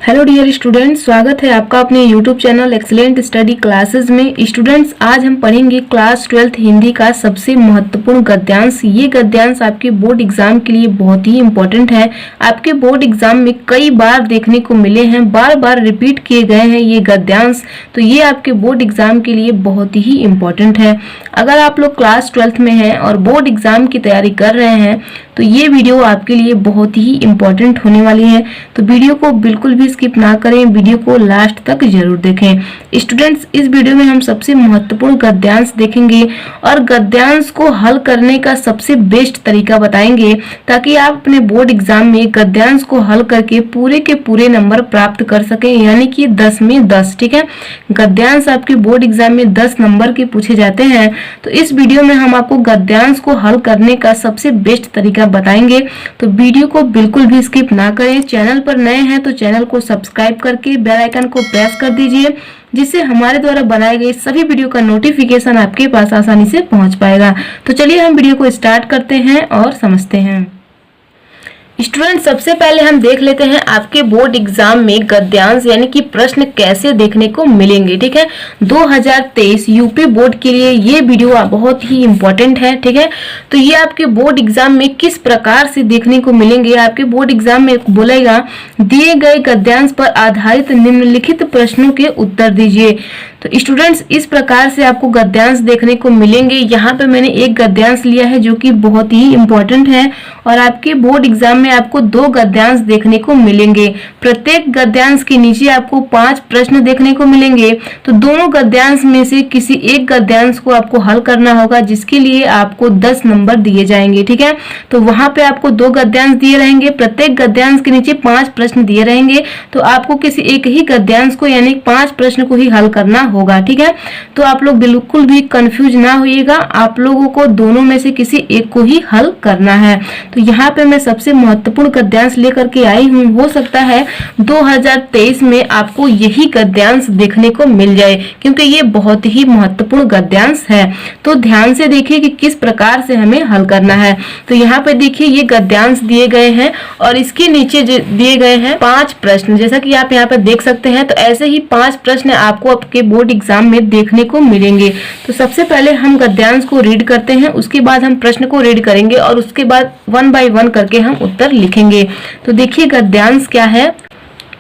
Hello dear students, स्वागत है आपका अपने YouTube channel excellent study classes में। स्टूडेंट्स, आज हम पढ़ेंगे क्लास 12th हिंदी का सबसे महत्वपूर्ण गद्यांश। ये गद्यांश आपके बोर्ड एग्जाम के लिए बहुत ही इंपॉर्टेंट है। आपके बोर्ड एग्जाम में कई बार देखने को मिले हैं, बार बार रिपीट किए गए हैं ये गद्यांश, तो ये आपके बोर्ड एग्जाम के लिए बहुत ही इंपॉर्टेंट है। अगर आप लोग क्लास 12th में हैं और बोर्ड एग्जाम की तैयारी कर रहे हैं तो ये वीडियो आपके लिए बहुत ही इंपॉर्टेंट होने वाली है। तो वीडियो को बिल्कुल भी स्किप ना करें, वीडियो को लास्ट तक जरूर देखें। स्टूडेंट्स, इस वीडियो में हम सबसे महत्वपूर्ण गद्यांश देखेंगे और गद्यांश को हल करने का सबसे बेस्ट तरीका बताएंगे, ताकि आप अपने बोर्ड एग्जाम में गद्यांश को हल करके पूरे के पूरे नंबर प्राप्त कर सकें, यानी कि 10 में 10। ठीक है, गद्यांश आपके बोर्ड एग्जाम में 10 नंबर के पूछे जाते हैं। तो इस वीडियो में हम आपको गद्यांश को हल करने का सबसे बेस्ट तरीका बताएंगे, तो वीडियो को बिल्कुल भी स्किप ना करें। चैनल पर नए हैं तो चैनल को सब्सक्राइब करके बेल आइकन को प्रेस कर दीजिए, जिससे हमारे द्वारा बनाए गए सभी वीडियो का नोटिफिकेशन आपके पास आसानी से पहुंच पाएगा। तो चलिए हम वीडियो को स्टार्ट करते हैं और समझते हैं। स्टूडेंट, सबसे पहले हम देख लेते हैं आपके बोर्ड एग्जाम में गद्यांश यानी कि प्रश्न कैसे देखने को मिलेंगे। ठीक है, 2023 यूपी बोर्ड के लिए ये वीडियो बहुत ही इंपॉर्टेंट है। ठीक है, तो ये आपके बोर्ड एग्जाम में किस प्रकार से देखने को मिलेंगे। आपके बोर्ड एग्जाम में बोलेगा, दिए गए गद्यांश पर आधारित निम्नलिखित प्रश्नों के उत्तर दीजिए। तो स्टूडेंट्स, इस प्रकार से आपको गद्यांश देखने को मिलेंगे। यहाँ पे मैंने एक गद्यांश लिया है जो कि बहुत ही इंपॉर्टेंट है, और आपके बोर्ड एग्जाम में आपको 2 गद्यांश देखने को मिलेंगे। प्रत्येक गद्यांश के नीचे आपको 5 प्रश्न देखने को मिलेंगे। तो दोनों गद्यांश में से किसी एक गद्यांश को आपको हल करना होगा, जिसके लिए आपको 10 नंबर दिए जाएंगे। ठीक है, तो वहां पे आपको 2 गद्यांश दिए रहेंगे, प्रत्येक गद्यांश के नीचे 5 प्रश्न दिए रहेंगे। तो आपको किसी एक ही गद्यांश को यानी 5 प्रश्न को ही हल करना होगा। ठीक है, तो आप लोग बिल्कुल भी कंफ्यूज ना होइएगा, आप लोगों को दोनों में से किसी एक को ही हल करना है। तो यहाँ पे मैं सबसे महत्वपूर्ण गद्यांश लेकर के आई हूँ। हो सकता है 2023 में आपको यही गद्यांश देखने को मिल जाए, क्योंकि ये बहुत ही महत्वपूर्ण गद्यांश है। तो ध्यान से देखिए कि किस प्रकार से हमें हल करना है। तो यहाँ पे देखिए, ये गद्यांश दिए गए हैं और इसके नीचे दिए गए हैं 5 प्रश्न, जैसा कि आप यहाँ पे देख सकते हैं। तो ऐसे ही 5 प्रश्न आपको आपके बोर्ड एग्जाम में देखने को मिलेंगे। तो सबसे पहले हम गद्यांश को रीड करते हैं, उसके बाद हम प्रश्न को रीड करेंगे और उसके बाद 1 बाय 1 करके हम उत्तर लिखेंगे। तो देखिए गद्यांश क्या है।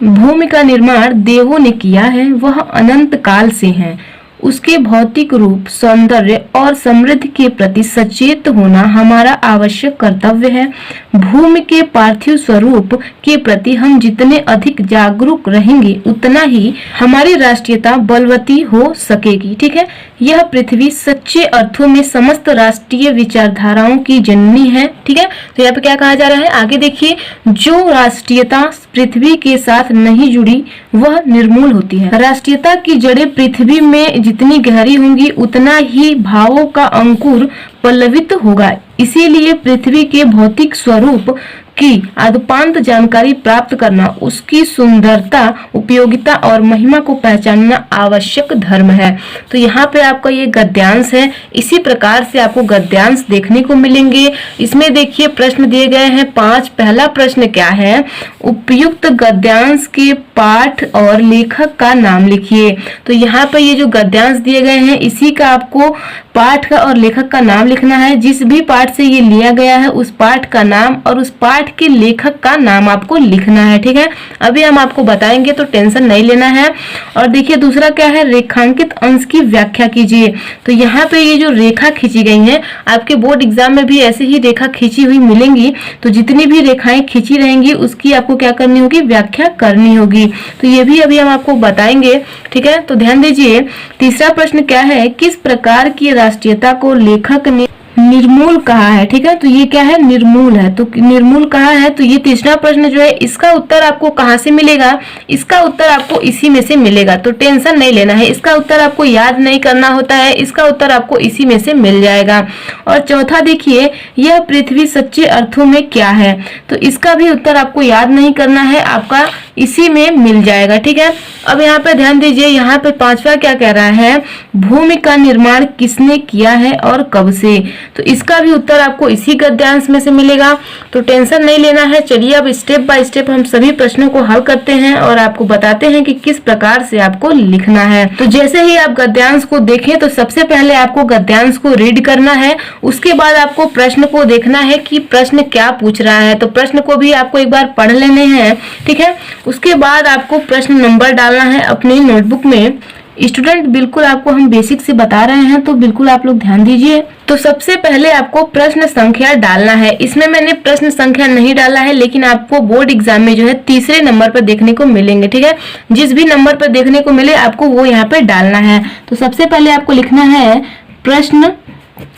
भूमि का निर्माण देवों ने किया है, वह अनंत काल से है। उसके भौतिक रूप, सौंदर्य और समृद्धि के प्रति सचेत होना हमारा आवश्यक कर्तव्य है। भूमि के पार्थिव स्वरूप के प्रति हम जितने अधिक जागरूक रहेंगे, उतना ही हमारी राष्ट्रीयता बलवती हो सकेगी। ठीक है, यह पृथ्वी सच्चे अर्थों में समस्त राष्ट्रीय विचारधाराओं की जननी है। ठीक है, तो यहाँ पे क्या कहा जा रहा है, आगे देखिए, जो राष्ट्रीयता पृथ्वी के साथ नहीं जुड़ी वह निर्मूल होती है। राष्ट्रीयता की जड़ें पृथ्वी में जितनी गहरी होंगी, उतना ही भावों का अंकुर पल्लवित होगा। इसीलिए पृथ्वी के भौतिक स्वरूप की आद्यपांत जानकारी प्राप्त करना, उसकी सुंदरता, उपयोगिता और महिमा को पहचानना आवश्यक धर्म है। तो यहाँ पे आपका ये गद्यांश है। इसी प्रकार से आपको गद्यांश देखने को मिलेंगे। इसमें देखिए प्रश्न दिए गए हैं 5। पहला प्रश्न क्या है, उपयुक्त गद्यांश के पाठ और लेखक का नाम लिखिए। तो यहाँ पे ये जो गद्यांश दिए गए हैं, इसी का आपको पाठ का और लेखक का नाम लिखना है। जिस भी पाठ से ये लिया गया है, उस पाठ का नाम और उस पाठ के लेखक का नाम आपको लिखना है। ठीक है, अभी हम आपको बताएंगे, तो टेंशन नहीं लेना है। और देखिए दूसरा क्या है, रेखांकित अंश की व्याख्या कीजिए। तो यहाँ पे ये जो रेखा खींची गई है, आपके बोर्ड एग्जाम में भी ऐसे ही रेखा खींची हुई मिलेंगी। तो जितनी भी रेखाएं खींची रहेंगी, उसकी आपको क्या करनी होगी, व्याख्या करनी होगी। तो ये भी अभी हम आपको बताएंगे। ठीक है, तो ध्यान दीजिए। तीसरा प्रश्न क्या है, किस प्रकार की राष्ट्रीयता को लेखक ने निर्मूल कहा है। ठीक है, तो ये क्या है, निर्मूल है। तो निर्मूल कहा है, तो ये तीसरा प्रश्न जो है, इसका उत्तर आपको कहाँ से मिलेगा, इसका उत्तर आपको इसी में से मिलेगा। तो टेंशन नहीं लेना है, इसका उत्तर आपको याद नहीं करना होता है, इसका उत्तर आपको इसी में से मिल जाएगा। और चौथा देखिए, यह पृथ्वी सच्चे अर्थों में क्या है। तो इसका भी उत्तर आपको याद नहीं करना है, आपका इसी में मिल जाएगा। ठीक है, अब यहाँ पे ध्यान दीजिए, यहाँ पे पांचवा क्या कह रहा है, भूमि का निर्माण किसने किया है और कब से। तो इसका भी उत्तर आपको इसी गद्यांश में से मिलेगा, तो टेंशन नहीं लेना है। चलिए अब स्टेप बाय स्टेप हम सभी प्रश्नों को हल करते हैं और आपको बताते हैं कि किस प्रकार से आपको लिखना है। तो जैसे ही आप गद्यांश को देखें तो सबसे पहले आपको गद्यांश को रीड करना है, उसके बाद आपको प्रश्न को देखना है कि प्रश्न क्या पूछ रहा है। तो प्रश्न को भी आपको एक बार पढ़ लेने हैं। ठीक है, उसके बाद आपको प्रश्न नंबर डालना है अपनी नोटबुक में। स्टूडेंट बिल्कुल आपको हम बेसिक से बता रहे हैं, तो बिल्कुल आप लोग ध्यान दीजिए। तो सबसे पहले आपको प्रश्न संख्या डालना है। इसमें मैंने प्रश्न संख्या नहीं डाला है, लेकिन आपको बोर्ड एग्जाम में जो है तीसरे नंबर पर देखने को मिलेंगे। ठीक है, जिस भी नंबर पर देखने को मिले आपको वो यहाँ पे डालना है। तो सबसे पहले आपको लिखना है प्रश्न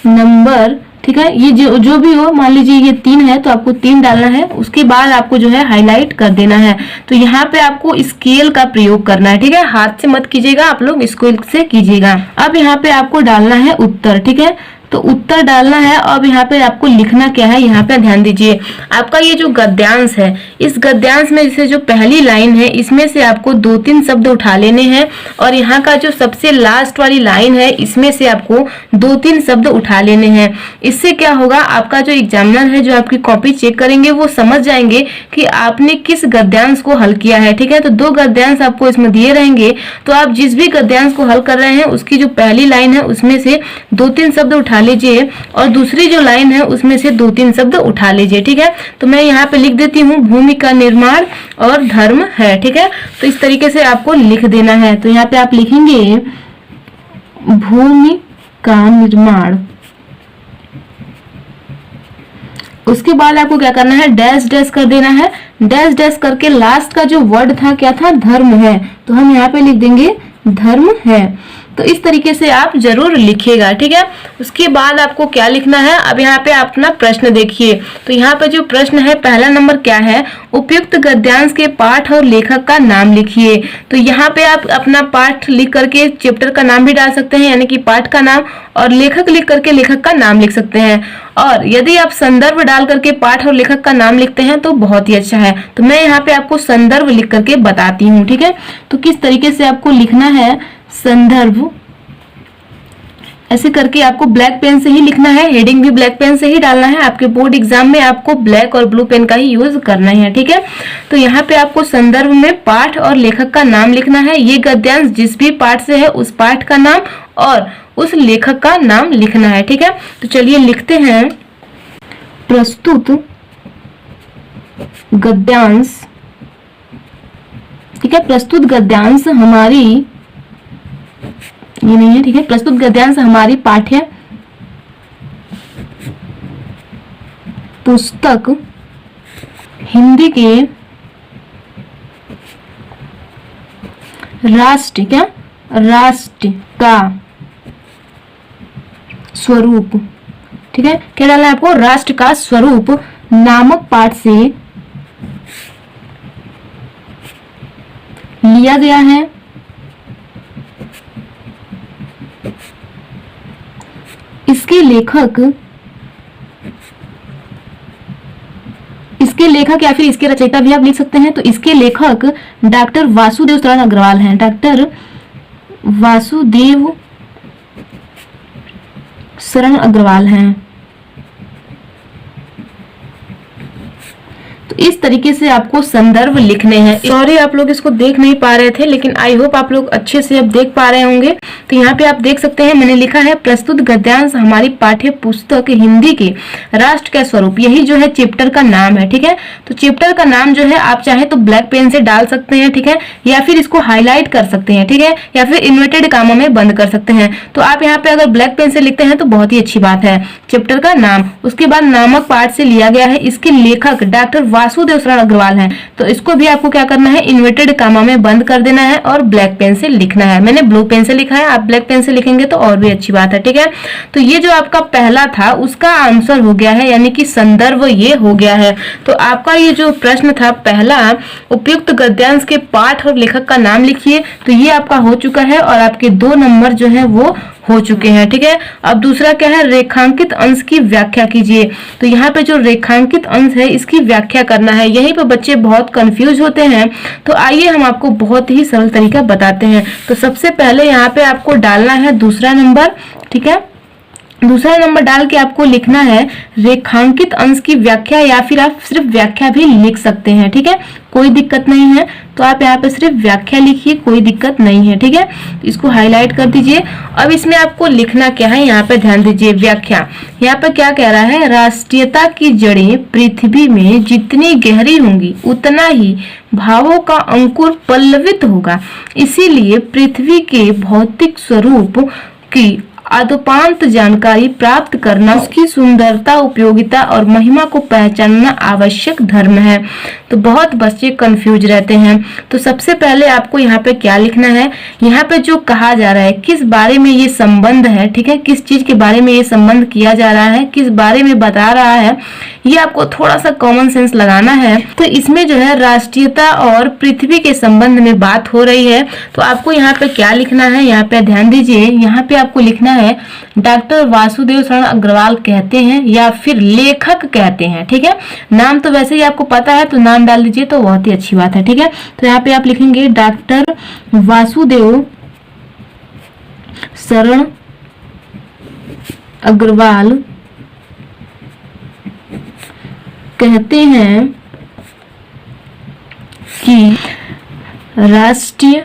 नंबर। ठीक है, ये जो भी हो, मान लीजिए ये 3 है तो आपको 3 डालना है। उसके बाद आपको जो है हाईलाइट कर देना है। तो यहाँ पे आपको स्केल का प्रयोग करना है। ठीक है, हाथ से मत कीजिएगा, आप लोग स्केल से कीजिएगा। अब यहाँ पे आपको डालना है उत्तर। ठीक है, तो उत्तर डालना है। अब यहाँ पे आपको लिखना क्या है, यहाँ पे ध्यान दीजिए। आपका ये जो गद्यांश है, इस गद्यांश में जैसे जो पहली लाइन है इसमें से आपको 2-3 शब्द उठा लेने हैं, और यहाँ का जो सबसे लास्ट वाली लाइन है इसमें से आपको 2-3 शब्द उठा लेने हैं। इससे क्या होगा, आपका जो एग्जामिनर है जो आपकी कॉपी चेक करेंगे वो समझ जाएंगे कि आपने किस गद्यांश को हल किया है। ठीक है, तो 2 गद्यांश आपको इसमें दिए रहेंगे, तो आप जिस भी गद्यांश को हल कर रहे हैं उसकी जो पहली लाइन है उसमें से 2-3 शब्द उठा लीजिए, और दूसरी जो लाइन है उसमें से 2-3 शब्द उठा लीजिए। ठीक है, तो मैं यहाँ पे लिख देती हूँ भूमि का निर्माण और धर्म है। ठीक है, तो इस तरीके से आपको लिख देना है। तो यहाँ पे आप लिखेंगे भूमि का निर्माण। उसके बाद आपको क्या करना है, डैश डैश कर देना है। डैश डैश करके लास्ट का जो वर्ड था क्या था, धर्म है, तो हम यहाँ पे लिख देंगे धर्म है। तो इस तरीके से आप जरूर लिखिएगा। ठीक है, उसके बाद आपको क्या लिखना है, अब यहाँ पे आप अपना प्रश्न देखिए। तो यहाँ पे जो प्रश्न है पहला नंबर क्या है, उपयुक्त गद्यांश के पाठ और लेखक का नाम लिखिए। तो यहाँ पे आप अपना पाठ लिख करके चैप्टर का नाम भी डाल सकते हैं, यानी कि पाठ का नाम, और लेखक लिख करके लेखक का नाम लिख सकते हैं। और यदि आप संदर्भ डाल करके पाठ और लेखक का नाम लिखते हैं तो बहुत ही अच्छा है। तो मैं यहाँ पे आपको संदर्भ लिख करके बताती हूँ। ठीक है, तो किस तरीके से आपको लिखना है, संदर्भ ऐसे करके आपको ब्लैक पेन से ही लिखना है, हेडिंग भी ब्लैक पेन से ही डालना है। आपके बोर्ड एग्जाम में आपको ब्लैक और ब्लू पेन का ही यूज करना है। ठीक है, तो यहाँ पे आपको संदर्भ में पाठ और लेखक का नाम लिखना है। ये गद्यांश जिस भी पाठ से है उस पाठ का नाम और उस लेखक का नाम लिखना है। ठीक है, तो चलिए लिखते हैं, प्रस्तुत गद्यांश। ठीक है, प्रस्तुत गद्यांश हमारी, ये नहीं है। ठीक है, प्रस्तुत गद्यांश हमारी पाठ्य पुस्तक हिंदी के राष्ट्र का स्वरूप। ठीक है, क्या डालना है आपको, राष्ट्र का स्वरूप नामक पाठ से लिया गया है। इसके लेखक या फिर इसके रचयिता भी आप लिख सकते हैं। तो इसके लेखक डॉक्टर वासुदेव शरण अग्रवाल हैं। डॉक्टर वासुदेव शरण अग्रवाल हैं। तो इस तरीके से आपको संदर्भ लिखने हैं। सॉरी आप लोग इसको देख नहीं पा रहे थे, लेकिन आई होप आप लोग अच्छे से अब देख पा रहे होंगे। तो यहाँ पे आप देख सकते हैं मैंने लिखा है प्रस्तुत गद्यांश हमारी पाठ्य पुस्तक हिंदी के राष्ट्र का स्वरूप। यही जो है चैप्टर का नाम है। ठीक है, तो चैप्टर का नाम जो है आप चाहे तो ब्लैक पेन से डाल सकते हैं। ठीक है, या फिर इसको हाईलाइट कर सकते हैं। ठीक है, या फिर इन्वर्टेड कामा में बंद कर सकते हैं। तो आप यहाँ पे अगर ब्लैक पेन से लिखते हैं तो बहुत ही अच्छी बात है। चैप्टर का नाम, उसके बाद नामक पाठ से लिया गया है। इसके लेखक डॉक्टर वासुदेव शरण अग्रवाल हैं। तो इसको भी आपको क्या करना है, इन्वर्टेड कामा में बंद कर देना है और ब्लैक पेन से लिखना है। मैंने ब्लू पेन से लिखा है, आप ब्लैक पेन से लिखेंगे तो और भी अच्छी बात है। ठीक है, तो ये जो आपका पहला था उसका आंसर हो गया है, यानी कि संदर्भ ये हो गया है। तो आपका ये जो प्रश्न था पहला, उपयुक्त गद्यांश के पाठ और लेखक का नाम लिखिए, तो ये आपका हो चुका है और आपके 2 नंबर जो है वो हो चुके हैं। ठीक है, अब दूसरा क्या है, रेखांकित अंश की व्याख्या कीजिए। तो यहाँ पे जो रेखांकित अंश है इसकी व्याख्या करना है। यहीं पे बच्चे बहुत कंफ्यूज होते हैं, तो आइए हम आपको बहुत ही सरल तरीका बताते हैं। तो सबसे पहले यहाँ पे आपको डालना है दूसरा नंबर। ठीक है, दूसरा नंबर डाल के आपको लिखना है रेखांकित अंश की व्याख्या, या फिर आप सिर्फ व्याख्या भी लिख सकते हैं। ठीक है, कोई दिक्कत नहीं है, तो आप यहाँ पे सिर्फ व्याख्या लिखिए, कोई दिक्कत नहीं है। ठीक है, इसको हाईलाइट कर दीजिए। अब इसमें आपको लिखना क्या है, यहाँ पे ध्यान दीजिए, व्याख्या। यहाँ पे क्या कह रहा है, राष्ट्रीयता की जड़ें पृथ्वी में जितनी गहरी होंगी उतना ही भावों का अंकुर पल्लवित होगा। इसीलिए पृथ्वी के भौतिक स्वरूप की आदोपांत जानकारी प्राप्त करना, उसकी सुंदरता, उपयोगिता और महिमा को पहचानना आवश्यक धर्म है। तो बहुत बच्चे कंफ्यूज रहते हैं। तो सबसे पहले आपको यहाँ पे क्या लिखना है, यहाँ पे जो कहा जा रहा है किस बारे में ये संबंध है। ठीक है, किस चीज के बारे में ये संबंध किया जा रहा है, किस बारे में बता रहा है, ये आपको थोड़ा सा कॉमन सेंस लगाना है। तो इसमें जो है राष्ट्रीयता और पृथ्वी के संबंध में बात हो रही है। तो आपको यहाँ पे क्या लिखना है, यहाँ पे ध्यान दीजिए, यहाँ पे आपको लिखना है डॉक्टर वासुदेव शरण अग्रवाल कहते हैं, या फिर लेखक कहते हैं। ठीक है, नाम तो वैसे ही आपको पता है, तो नाम डाल दीजिए, तो बहुत ही अच्छी बात है। ठीक है, तो यहाँ पे आप लिखेंगे डॉक्टर वासुदेव शरण अग्रवाल कहते हैं कि राष्ट्रीय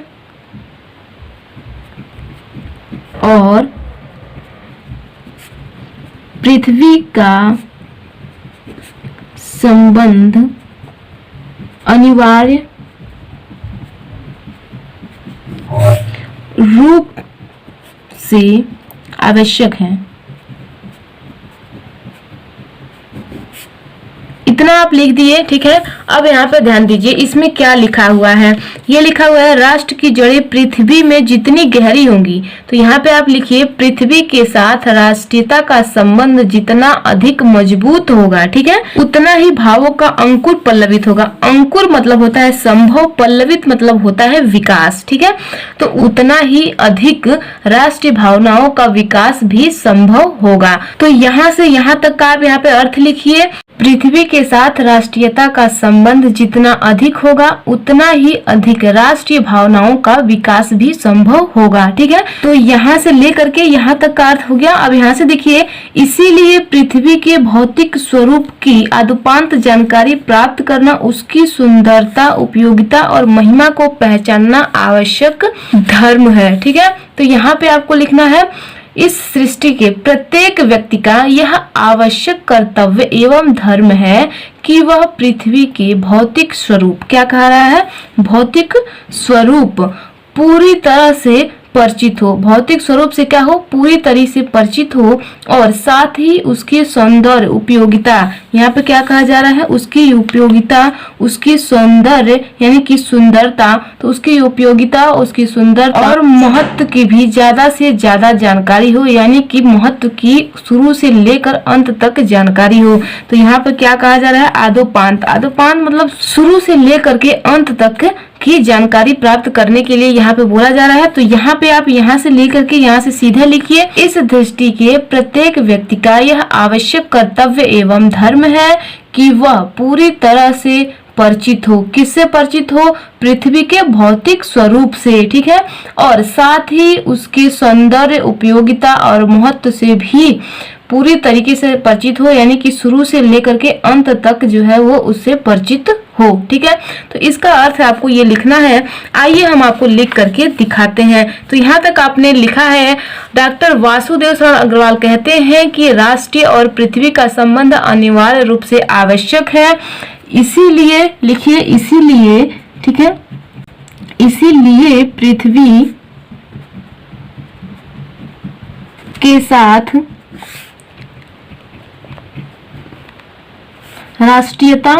और पृथ्वी का संबंध अनिवार्य रूप से आवश्यक है। इतना आप लिख दिए। ठीक है, अब यहाँ पे ध्यान दीजिए, इसमें क्या लिखा हुआ है, ये लिखा हुआ है राष्ट्र की जड़ें पृथ्वी में जितनी गहरी होंगी। तो यहाँ पे आप लिखिए पृथ्वी के साथ राष्ट्रीयता का संबंध जितना अधिक मजबूत होगा, ठीक है, उतना ही भावों का अंकुर पल्लवित होगा। अंकुर मतलब होता है संभव, पल्लवित मतलब होता है विकास। ठीक है, तो उतना ही अधिक राष्ट्रीय भावनाओं का विकास भी संभव होगा। तो यहाँ से यहाँ तक का आप यहाँ पे अर्थ लिखिए, पृथ्वी के साथ राष्ट्रीयता का संबंध जितना अधिक होगा उतना ही अधिक राष्ट्रीय भावनाओं का विकास भी संभव होगा। ठीक है, तो यहाँ से लेकर के यहाँ तक का अर्थ हो गया। अब यहाँ से देखिए, इसीलिए पृथ्वी के भौतिक स्वरूप की आदुपांत जानकारी प्राप्त करना, उसकी सुंदरता, उपयोगिता और महिमा को पहचानना आवश्यक धर्म है। ठीक है, तो यहाँ पे आपको लिखना है इस सृष्टि के प्रत्येक व्यक्ति का यह आवश्यक कर्तव्य एवं धर्म है कि वह पृथ्वी के भौतिक स्वरूप, क्या कह रहा है, भौतिक स्वरूप पूरी तरह से परिचित हो। भौतिक स्वरूप से क्या हो, पूरी तरह से परिचित हो, और साथ ही उसकी सौंदर्य, उपयोगिता, यहाँ पे क्या कहा जा रहा है, उसकी उपयोगिता, उसकी सौंदर्य यानी कि सुंदरता, तो उसकी उपयोगिता, उसकी सुंदरता और महत्व की भी ज्यादा से ज्यादा जानकारी हो, यानी कि महत्व की शुरू से लेकर अंत तक जानकारी हो। तो यहाँ पे क्या कहा जा रहा है, आदोपांत। आदोपांत मतलब शुरू से लेकर के अंत तक की जानकारी प्राप्त करने के लिए यहाँ पे बोला जा रहा है। तो यहाँ पे आप यहाँ से लेकर के यहाँ से सीधे लिखिए, इस दृष्टि के प्रत्येक व्यक्ति का यह आवश्यक कर्तव्य एवं धर्म है कि वह पूरी तरह से परिचित हो। किससे परिचित हो, पृथ्वी के भौतिक स्वरूप से। ठीक है, और साथ ही उसके सौंदर्य, उपयोगिता और महत्व से भी पूरी तरीके से परिचित हो, यानी कि शुरू से लेकर के अंत तक जो है वो उससे परिचित हो। ठीक है, तो इसका अर्थ आपको ये लिखना है। आइए हम आपको लिख करके दिखाते हैं। तो यहाँ तक आपने लिखा है, डॉक्टर वासुदेव शरण अग्रवाल कहते हैं कि राष्ट्रीय और पृथ्वी का संबंध अनिवार्य रूप से आवश्यक है। इसीलिए लिखिए, इसीलिए, ठीक है, इसीलिए पृथ्वी के साथ राष्ट्रीयता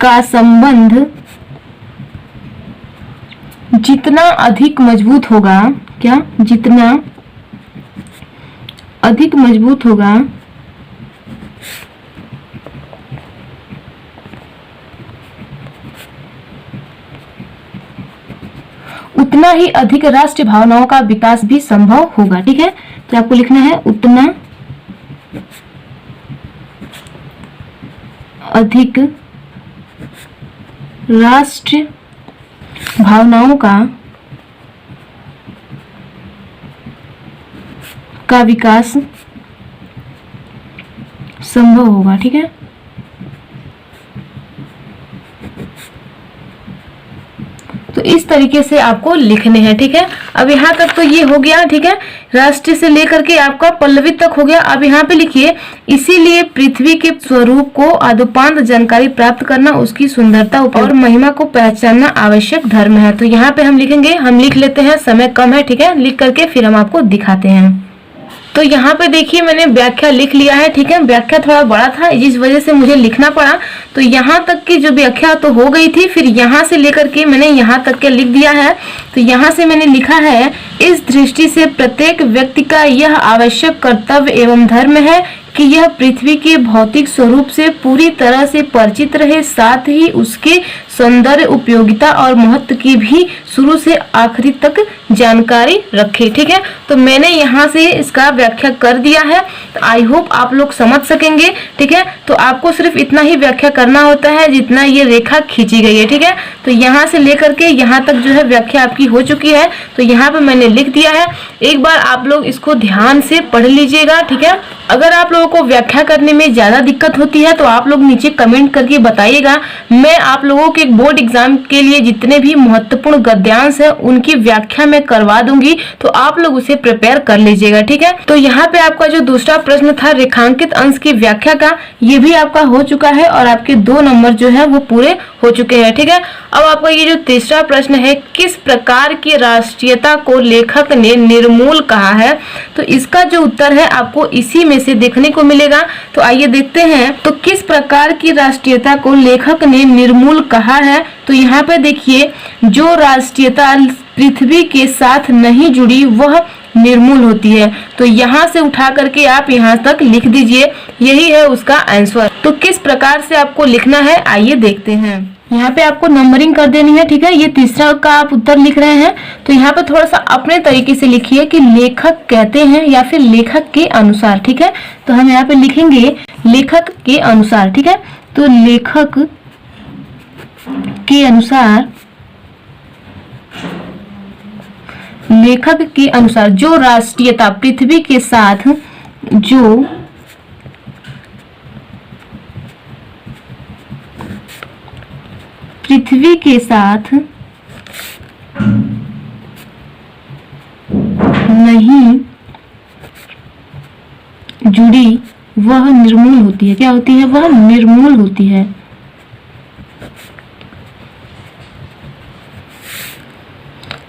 का संबंध जितना अधिक मजबूत होगा, क्या, जितना अधिक मजबूत होगा उतना ही अधिक राष्ट्रीय भावनाओं का विकास भी संभव होगा। ठीक है, तो आपको लिखना है उतना अधिक राष्ट्रीय भावनाओं का विकास संभव होगा। ठीक है, तो इस तरीके से आपको लिखने हैं। ठीक है, अब यहाँ तक तो ये हो गया। ठीक है, राष्ट्रीय से लेकर के आपका पल्लवी तक हो गया। अब यहाँ पे लिखिए, इसीलिए पृथ्वी के स्वरूप को आदोपांत जानकारी प्राप्त करना, उसकी सुंदरता और महिमा को पहचानना आवश्यक धर्म है। तो यहाँ पे हम लिखेंगे, हम लिख लेते हैं, समय कम है। ठीक है, लिख करके फिर हम आपको दिखाते हैं। तो यहाँ पे देखिए मैंने व्याख्या लिख लिया है। ठीक है, व्याख्या थोड़ा बड़ा था जिस वजह से मुझे लिखना पड़ा। तो यहाँ तक की जो व्याख्या तो हो गई थी, फिर यहाँ से लेकर के मैंने यहाँ तक के लिख दिया है। तो यहाँ से मैंने लिखा है, इस दृष्टि से प्रत्येक व्यक्ति का यह आवश्यक कर्तव्य एवं धर्म है कि यह पृथ्वी के भौतिक स्वरूप से पूरी तरह से परिचित रहे, साथ ही उसके सौंदर्य, उपयोगिता और महत्व की भी शुरू से आखिरी तक जानकारी रखे। ठीक है, तो मैंने यहाँ से इसका व्याख्या कर दिया है। तो आई होप आप लोग समझ सकेंगे। ठीक है, तो आपको सिर्फ इतना ही व्याख्या करना होता है जितना ये रेखा खींची गई है। ठीक है, तो यहाँ से लेकर के यहाँ तक जो है व्याख्या आपकी हो चुकी है। तो यहाँ पे मैंने लिख दिया है, एक बार आप लोग इसको ध्यान से पढ़ लीजिएगा। ठीक है, अगर आप लोगों को व्याख्या करने में ज्यादा दिक्कत होती है तो आप लोग नीचे कमेंट करके बताइएगा। मैं आप लोगों के बोर्ड एग्जाम के लिए जितने भी महत्वपूर्ण गद्यांश है उनकी व्याख्या मैं करवा दूंगी, तो आप लोग उसे प्रिपेयर कर लीजिएगा। ठीक है, तो यहाँ पे आपका जो दूसरा प्रश्न था रेखांकित अंश की व्याख्या का, ये भी आपका हो चुका है और आपके 2 नंबर जो है वो पूरे हो चुके हैं। ठीक है, अब आपका ये जो तीसरा प्रश्न है, किस प्रकार की राष्ट्रीयता को लेखक ने निर्मूल कहा है, तो इसका जो उत्तर है आपको इसी में से देखने को मिलेगा। तो आइए देखते हैं, तो किस प्रकार की राष्ट्रीयता को लेखक ने निर्मूल कहा है। तो यहाँ पे देखिए, जो राष्ट्रीयता पृथ्वी के साथ नहीं जुड़ी वह निर्मूल होती है। तो यहाँ से उठा करके आप यहाँ तक लिख दीजिए, यही है उसका आंसर। तो किस प्रकार से आपको लिखना है आइए देखते हैं। यहाँ पे आपको नंबरिंग कर देनी है। ठीक है, ये तीसरा का आप उत्तर लिख रहे हैं तो यहाँ पे थोड़ा सा अपने तरीके से लिखिए कि लेखक कहते हैं या फिर लेखक के अनुसार। ठीक है, तो हम यहाँ पे लिखेंगे लेखक के अनुसार। ठीक है, तो लेखक के अनुसार, लेखक के अनुसार जो राष्ट्रीयता पृथ्वी के साथ जो पृथ्वी के साथ नहीं जुड़ी वह निर्मूल होती है। क्या होती है? वह निर्मूल होती है।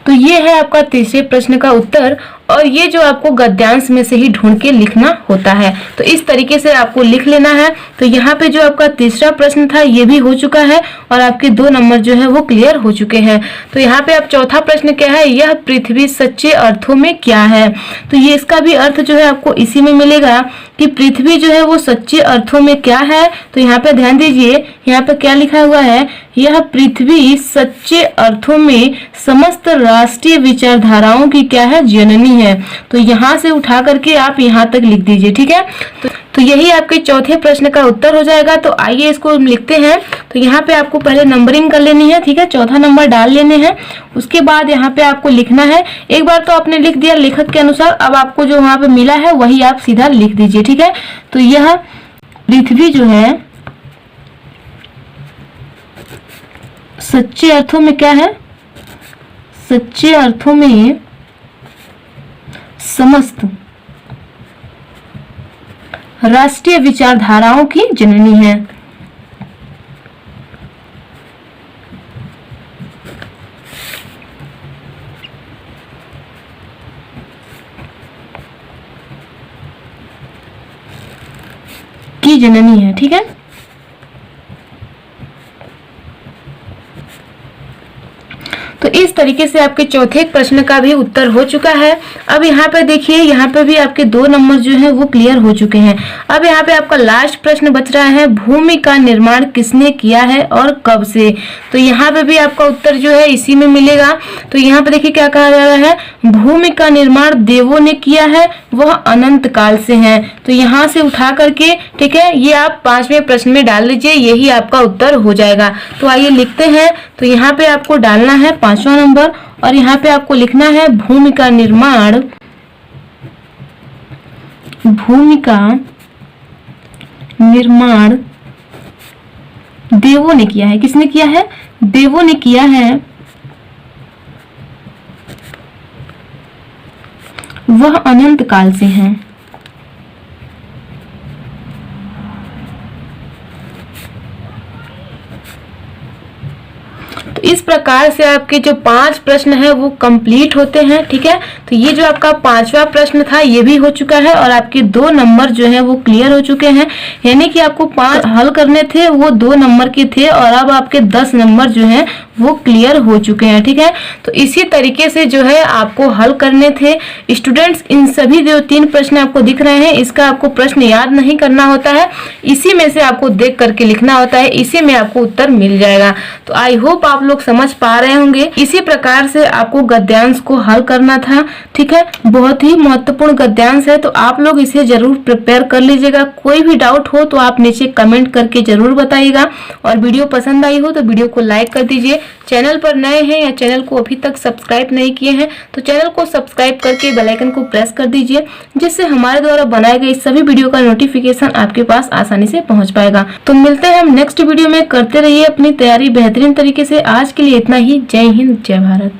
तो ये है आपका तीसरे प्रश्न का उत्तर, और ये जो आपको गद्यांश में से ही ढूंढ के लिखना होता है। तो इस तरीके से आपको लिख लेना है। तो यहाँ पे जो आपका तीसरा प्रश्न था ये भी हो चुका है और आपके 2 नंबर जो है वो क्लियर हो चुके हैं। तो यहाँ पे आप चौथा प्रश्न क्या है, यह पृथ्वी सच्चे अर्थों में क्या है। तो ये इसका भी अर्थ जो है आपको इसी में मिलेगा कि पृथ्वी जो है वो सच्चे अर्थों में क्या है। तो यहाँ पे ध्यान दीजिए, यहाँ पे क्या लिखा हुआ है, यह पृथ्वी सच्चे अर्थों में समस्त राष्ट्रीय विचारधाराओं की क्या है, जननी है। तो यहाँ से उठा करके आप यहाँ तक लिख दीजिए। ठीक है, तो यही आपके चौथे प्रश्न का उत्तर हो जाएगा। तो आइए इसको लिखते हैं। तो यहाँ पे आपको पहले नंबरिंग कर लेनी है। ठीक है, चौथा नंबर डाल लेने हैं। उसके बाद यहाँ पे आपको लिखना है, एक बार तो आपने लिख दिया लेखक के अनुसार, अब आपको जो वहां पे मिला है वही आप सीधा लिख दीजिए। ठीक है, तो यह पृथ्वी जो है सच्चे अर्थों में क्या है, सच्चे अर्थों में समस्त राष्ट्रीय विचारधाराओं की जननी है। की जननी है। ठीक है, तो तो इस तरीके से आपके चौथे प्रश्न का भी उत्तर हो चुका है। अब यहाँ पे देखिए, यहाँ पे भी आपके 2 नंबर जो है वो क्लियर हो चुके हैं। अब यहाँ पे आपका लास्ट प्रश्न बच रहा है, भूमि का निर्माण किसने किया है और कब से। तो यहाँ पे भी आपका उत्तर जो है इसी में मिलेगा। तो यहाँ पे देखिए क्या कहा जा रहा है, भूमि का निर्माण देवों ने किया है, वह अनंत काल से है। तो यहाँ से उठा करके, ठीक है, ये आप 5वें प्रश्न में डाल लीजिए, यही आपका उत्तर हो जाएगा। तो आइए लिखते हैं। तो यहाँ पे आपको डालना है 5वां नंबर और यहाँ पे आपको लिखना है भूमि का निर्माण देवों ने किया है। किसने किया है? देवों ने किया है, वह अनंत काल से है। तो इस प्रकार से आपके जो 5 प्रश्न है वो कंप्लीट होते हैं। ठीक है, तो ये जो आपका 5वां प्रश्न था ये भी हो चुका है और आपके 2 नंबर जो है वो क्लियर हो चुके हैं। यानी कि आपको 5 हल करने थे, वो 2 नंबर के थे और अब आपके 10 नंबर जो है वो क्लियर हो चुके हैं। ठीक है, तो इसी तरीके से जो है आपको हल करने थे। स्टूडेंट्स, इन सभी जो 3 प्रश्न आपको दिख रहे हैं, इसका आपको प्रश्न याद नहीं करना होता है, इसी में से आपको देख करके लिखना होता है, इसी में आपको उत्तर मिल जाएगा। तो आई होप आप लोग समझ पा रहे होंगे। इसी प्रकार से आपको गद्यांश को हल करना था। ठीक है, बहुत ही महत्वपूर्ण गद्यांश है, तो आप लोग इसे जरूर प्रिपेयर कर लीजिएगा। कोई भी डाउट हो तो आप नीचे कमेंट करके जरूर बताइएगा और वीडियो पसंद आई हो तो वीडियो को लाइक कर दीजिए। चैनल पर नए हैं या चैनल को अभी तक सब्सक्राइब नहीं किए हैं तो चैनल को सब्सक्राइब करके बेल आइकन को प्रेस कर दीजिए, जिससे हमारे द्वारा बनाए गए सभी वीडियो का नोटिफिकेशन आपके पास आसानी से पहुंच पाएगा। तो मिलते हैं हम नेक्स्ट वीडियो में। करते रहिए अपनी तैयारी बेहतरीन तरीके से। आज के लिए इतना ही। जय हिंद, जय भारत।